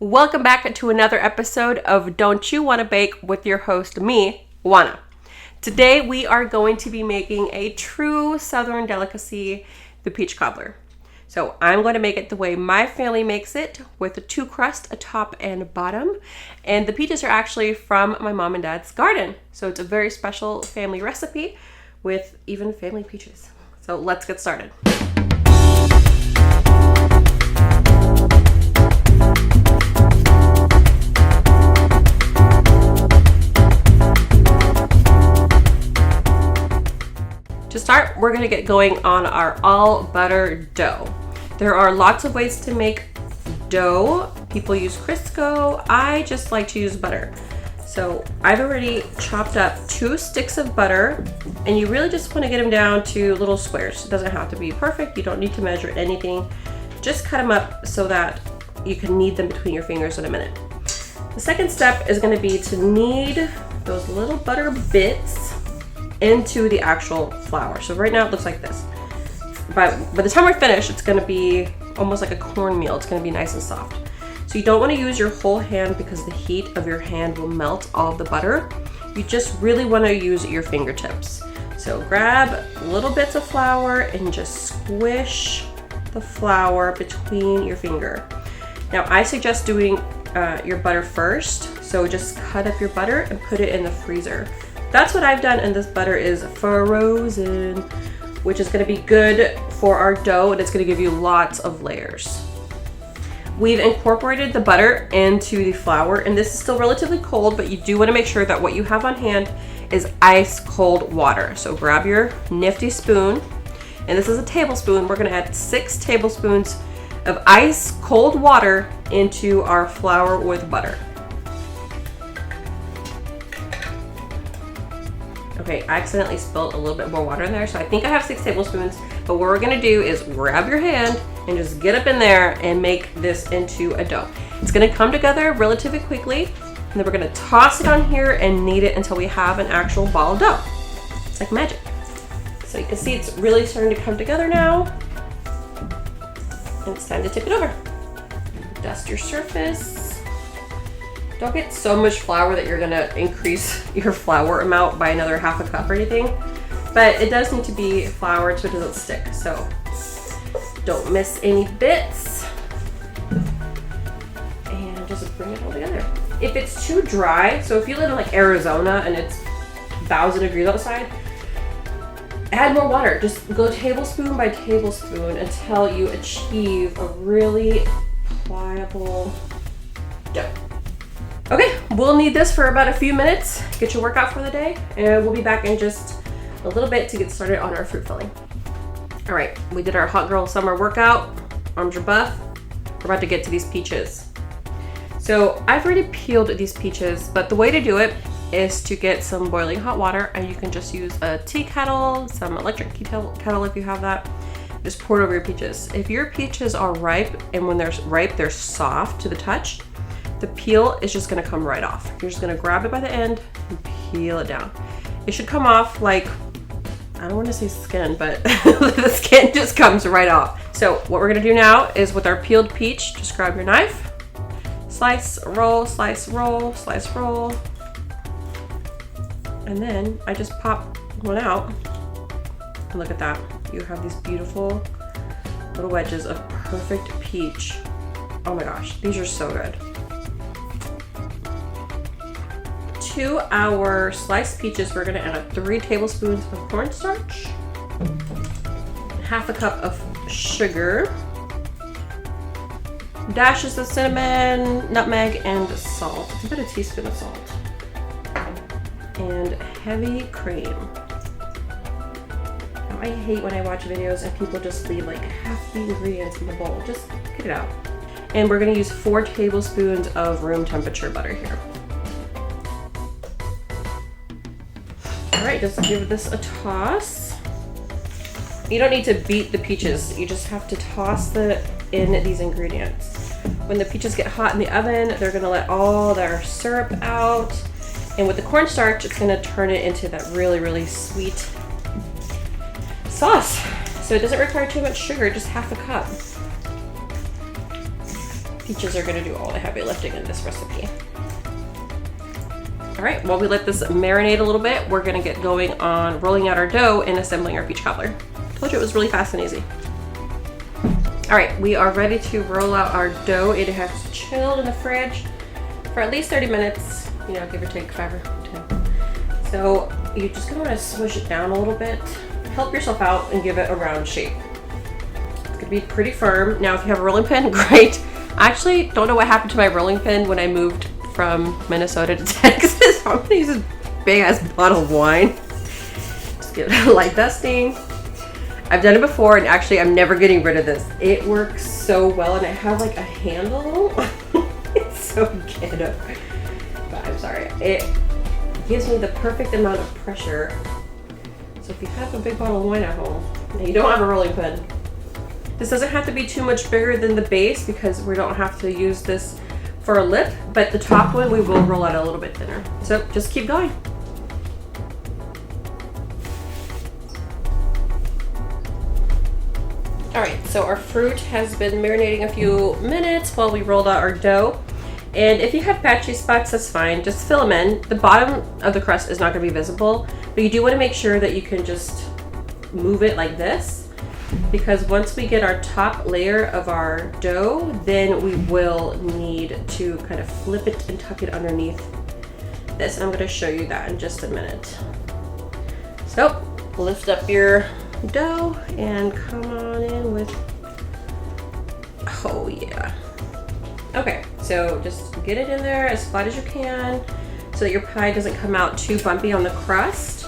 Welcome back to another episode of Don't You Want to Bake with your host, me, Juana. Today we are going to be making a true Southern delicacy, the peach cobbler. So I'm going to make it the way my family makes it, with a two crust, a top and bottom. And the peaches are actually from my mom and dad's garden. So it's a very special family recipe with even family peaches. So let's get started. To start, we're going to get going on our all butter dough. There are lots of ways to make dough. People use Crisco. I just like to use butter. So I've already chopped up 2 sticks of butter, and you really just want to get them down to little squares. It doesn't have to be perfect. You don't need to measure anything. Just cut them up so that you can knead them between your fingers in a minute. The second step is going to be to knead those little butter bits into the actual flour. So right now it looks like this. But by the time we're finished, it's gonna be almost like a cornmeal. It's gonna be nice and soft. So you don't wanna use your whole hand because the heat of your hand will melt all of the butter. You just really wanna use your fingertips. So grab little bits of flour and just squish the flour between your finger. Now I suggest doing your butter first. So just cut up your butter and put it in the freezer. That's what I've done, and this butter is frozen, which is gonna be good for our dough, and it's gonna give you lots of layers. We've incorporated the butter into the flour, and this is still relatively cold, but you do wanna make sure that what you have on hand is ice cold water. So grab your nifty spoon, and this is a tablespoon. We're gonna add 6 tablespoons of ice cold water into our flour with butter. Okay, I accidentally spilled a little bit more water in there, so I think I have 6 tablespoons, but what we're gonna do is grab your hand and just get up in there and make this into a dough. It's gonna come together relatively quickly, and then we're gonna toss it on here and knead it until we have an actual ball of dough. It's like magic. So you can see it's really starting to come together now, and it's time to tip it over. Dust your surface. Don't get so much flour that you're gonna increase your flour amount by another half a cup or anything, but it does need to be floured so it doesn't stick. So don't miss any bits, and just bring it all together. If it's too dry, so if you live in like Arizona and it's 1,000 degrees outside, add more water. Just go tablespoon by tablespoon until you achieve a really pliable dough. Okay, we'll need this for about a few minutes. Get your workout for the day, and we'll be back in just a little bit to get started on our fruit filling. All right, we did our hot girl summer workout. Arms are buff. We're about to get to these peaches. So I've already peeled these peaches, but the way to do it is to get some boiling hot water, and you can just use a tea kettle, some electric tea kettle if you have that. Just pour it over your peaches. If your peaches are ripe, and when they're ripe, they're soft to the touch, the peel is just gonna come right off. You're just gonna grab it by the end and peel it down. It should come off like, I don't wanna say skin, but the skin just comes right off. So what we're gonna do now is with our peeled peach, just grab your knife, slice, roll, slice, roll, slice, roll. And then I just pop one out, and look at that. You have these beautiful little wedges of perfect peach. Oh my gosh, these are so good. To our sliced peaches, we're gonna add 3 tablespoons of cornstarch, half a cup of sugar, dashes of cinnamon, nutmeg, and salt. It's about a teaspoon of salt, and heavy cream. Now, I hate when I watch videos and people just leave like half the ingredients in the bowl. Just get it out. And we're gonna use 4 tablespoons of room temperature butter here. All right, just give this a toss. You don't need to beat the peaches. You just have to toss in these ingredients. When the peaches get hot in the oven, they're gonna let all their syrup out. And with the cornstarch, it's gonna turn it into that really, really sweet sauce. So it doesn't require too much sugar, just half a cup. Peaches are gonna do all the heavy lifting in this recipe. All right, while we let this marinate a little bit, we're gonna get going on rolling out our dough and assembling our peach cobbler. Told you it was really fast and easy. All right, we are ready to roll out our dough. It has chilled in the fridge for at least 30 minutes, you know, give or take 5 or 10. So you're just gonna wanna smush it down a little bit. Help yourself out and give it a round shape. It's gonna be pretty firm. Now, if you have a rolling pin, great. I actually don't know what happened to my rolling pin when I moved from Minnesota to Texas. I'm gonna use this big ass bottle of wine. Just give it a light dusting. I've done it before, and actually I'm never getting rid of this. It works so well, and I have like a handle. It's so ghetto. But I'm sorry. It gives me the perfect amount of pressure. So if you have a big bottle of wine at home and you don't have a rolling pin, this doesn't have to be too much bigger than the base because we don't have to use this for a lip, but the top one we will roll out a little bit thinner. So just keep going. All right, so our fruit has been marinating a few minutes while we rolled out our dough. And if you have patchy spots, that's fine. Just fill them in. The bottom of the crust is not going to be visible, but you do want to make sure that you can just move it like this, because once we get our top layer of our dough, then we will need to kind of flip it and tuck it underneath this. And I'm going to show you that in just a minute. So lift up your dough and come on in with, oh yeah. Okay, so just get it in there as flat as you can so that your pie doesn't come out too bumpy on the crust.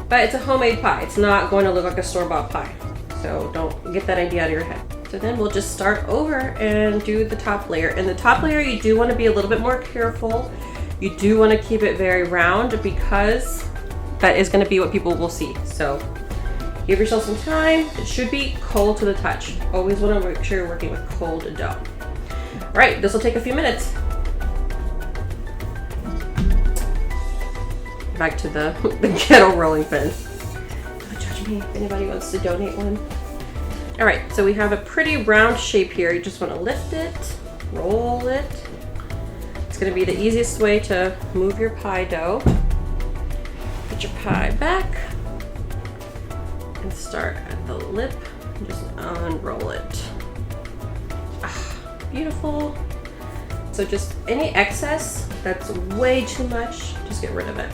But it's a homemade pie. It's not going to look like a store-bought pie. So don't get that idea out of your head. So then we'll just start over and do the top layer. And the top layer, you do want to be a little bit more careful. You do want to keep it very round because that is going to be what people will see. So give yourself some time. It should be cold to the touch. Always want to make sure you're working with cold dough. All right, this will take a few minutes. Back to the ghetto rolling pin. Don't judge me if anybody wants to donate one. All right, so we have a pretty round shape here. You just want to lift it, roll it. It's going to be the easiest way to move your pie dough. Put your pie back and start at the lip and just unroll it. Beautiful. So just any excess that's way too much, just get rid of it.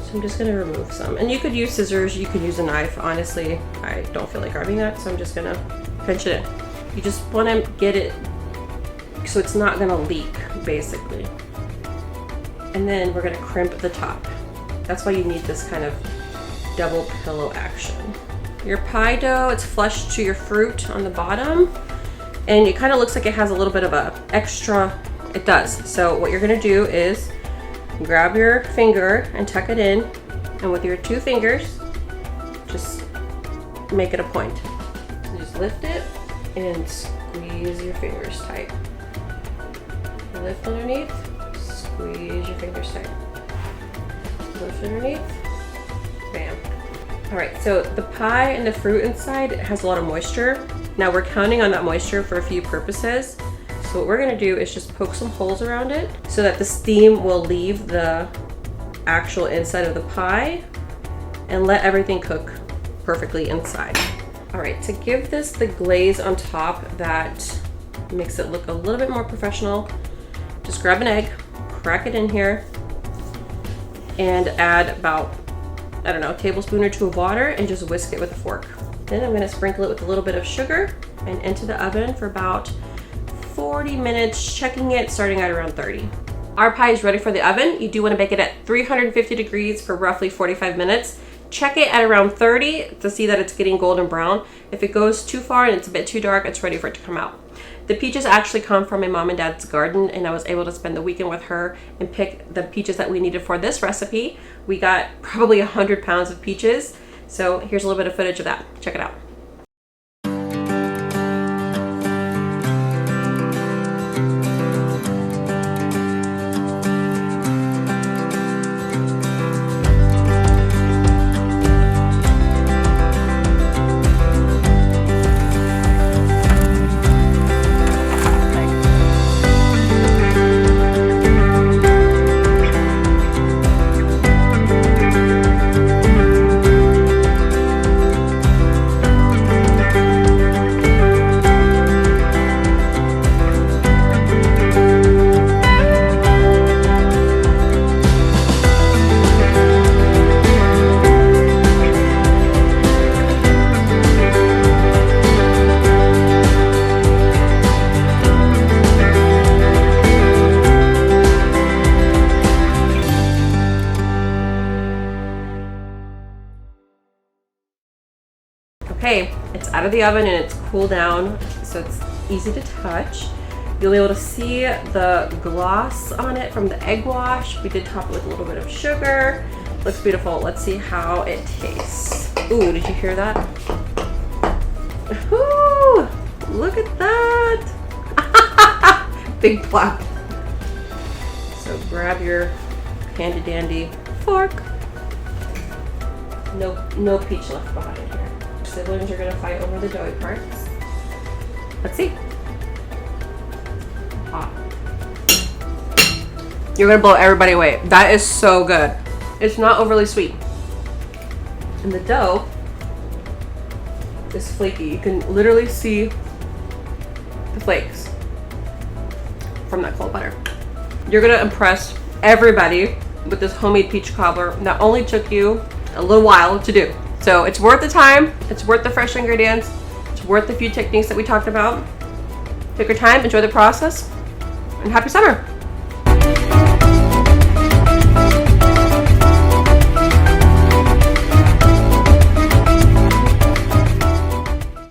So I'm just gonna remove some. And you could use scissors, you could use a knife. Honestly, I don't feel like grabbing that, so I'm just gonna pinch it in. You just wanna get it so it's not gonna leak, basically. And then we're gonna crimp the top. That's why you need this kind of double pillow action. Your pie dough, it's flush to your fruit on the bottom. And it kind of looks like it has a little bit of a extra, it does. So what you're gonna do is grab your finger and tuck it in, and with your 2 fingers, just make it a point. So just lift it and squeeze your fingers tight. Lift underneath, squeeze your fingers tight. Lift underneath, bam. All right, so the pie and the fruit inside has a lot of moisture. Now we're counting on that moisture for a few purposes. So what we're gonna do is just poke some holes around it so that the steam will leave the actual inside of the pie and let everything cook perfectly inside. All right, to give this the glaze on top that makes it look a little bit more professional, just grab an egg, crack it in here, and add about, I don't know, a tablespoon or 2 of water and just whisk it with a fork. Then I'm gonna sprinkle it with a little bit of sugar and into the oven for about 40 minutes, checking it starting at around 30. Our pie is ready for the oven. You do wanna bake it at 350 degrees for roughly 45 minutes. Check it at around 30 to see that it's getting golden brown. If it goes too far and it's a bit too dark, it's ready for it to come out. The peaches actually come from my mom and dad's garden, and I was able to spend the weekend with her and pick the peaches that we needed for this recipe. We got probably 100 pounds of peaches. So here's a little bit of footage of that. Check it out. Okay, it's out of the oven and it's cooled down, so it's easy to touch. You'll be able to see the gloss on it from the egg wash. We did top it with a little bit of sugar. Looks beautiful. Let's see how it tastes. Ooh, did you hear that? Ooh, look at that. Big plop. So grab your handy dandy fork. No peach left behind here. Siblings are gonna fight over the doughy parts. Let's see. Hot. You're gonna blow everybody away. That is so good. It's not overly sweet. And the dough is flaky. You can literally see the flakes from that cold butter. You're gonna impress everybody with this homemade peach cobbler that only took you a little while to do. So it's worth the time, it's worth the fresh ingredients, it's worth the few techniques that we talked about. Take your time, enjoy the process, and happy summer.